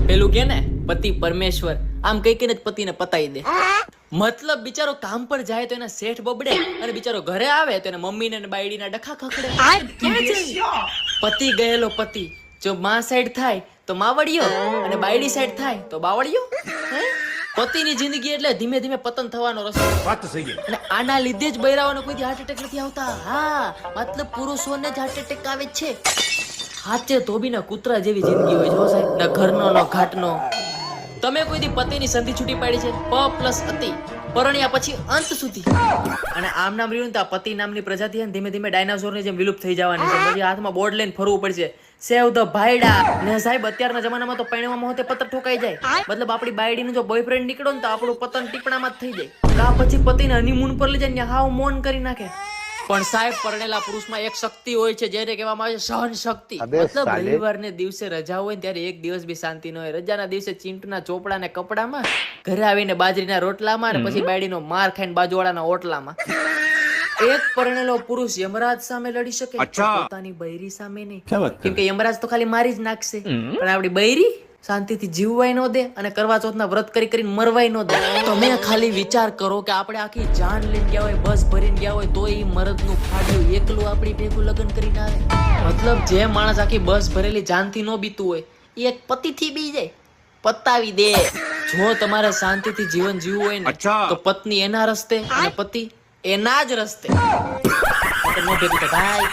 પેલું કે ને પતિ પરમેશ્વર, આમ કઈ કઈને જ પતિને પતાઈ દે. મતલબ બિચારો કામ પર જાય તો એના શેઠ બબડે, અને બિચારો ઘરે આવે તો એના મમ્મીને ને બાયડીના ડખા ખખડે. ક્યાં જાય? પતિ ગયેલો પતિ જો માં સાઈડ થાય તો માવડિયો, અને બાયડી સાઈડ થાય તો બાવળિયો. હે? પતિની જિંદગી એટલે ધીમે ધીમે પતન થવાનો રસ્તો. વાત તો સહી છે. અને આના લીધે જ બૈરાઓને કોઈ હાર્ટ એટેક નથી આવતા. હા, મતલબ પુરુષોને જ હાર્ટ એટેક આવે છે. હાચે ધોબીના કૂતરા જેવી જિંદગી હોય જો સાહેબ, ના ઘરનો ન ઘાટનો. તમે કોઈ દી પતિની સંધિ છૂટી પાડી છે? પ પ્લસ અતિ, પરણ્યા પછી અંત સુધી. અને આમ નામ રહ્યું ને તો આ પતિ નામની પ્રજાતિ ધીમે ધીમે ડાયનાસોરની જેમ વિલુપ્ત થઈ જવાની છે. પછી હાથમાં બોર્ડ લઈને ફરવું પડશે, સેવ ધ ભાઈડા. ને સાહેબ અત્યારના જમાનામાં તો પૈણવામાં હોતે પતર ઠોકાઈ જાય. મતલબ આપણી બાયડીનો જો બોયફ્રેન્ડ નીકળો ને તો આપણું પતન ટીપણામાં જ થઈ જાય. કા પછી પતિને હનીમૂન પર લઈ જાય ને હાવ મૌન કરી નાખે. પણ સાહેબ પરણેલા પુરુષમાં એક શક્તિ હોય છે જેને કહેવામાં આવે છે સહન શક્તિ. મતલબ રવિવારને દિવસે રજા હોય ને ત્યારે એક દિવસ બી શાંતિ ન હોય. રજાના દિવસે ચીંટના ચોપડા ને કપડામાં, ઘરે આવીને બાજરીના રોટલામાં, અને પછી બાયડીનો માર ખાઈને બાજુવાળાના ઓટલામાં. એક પરણેલો પુરુષ યમરાજ સામે લડી શકે, પોતાની બૈરી સામે નહીં. કેમ કે યમરાજ તો ખાલી મારી જ નાખશે, પણ આપણી બૈરી શાંતિથી જીવવાય ન દે, અને કરવા ચોથના વ્રત કરી કરીને મરવાય ન દે. તમે ખાલી વિચાર કરો કે આપણે આખી જાન લઈને ગયા હોય, બસ ભરીને ગયા હોય, તો એ મરદનું ફાડ્યું એકલું આપણી ભેગું લગ્ન કરીને આવે. મતલબ જે માણસ આખી બસ ભરેલી જાનથી ન બીતું હોય, એ એક પતિથી બી જાય. પતાવી દે. જો તમારે શાંતિથી જીવન જીવવું હોય ને તો પત્ની એના રસ્તે અને પતિ એના જ રસ્તે. ભાઈ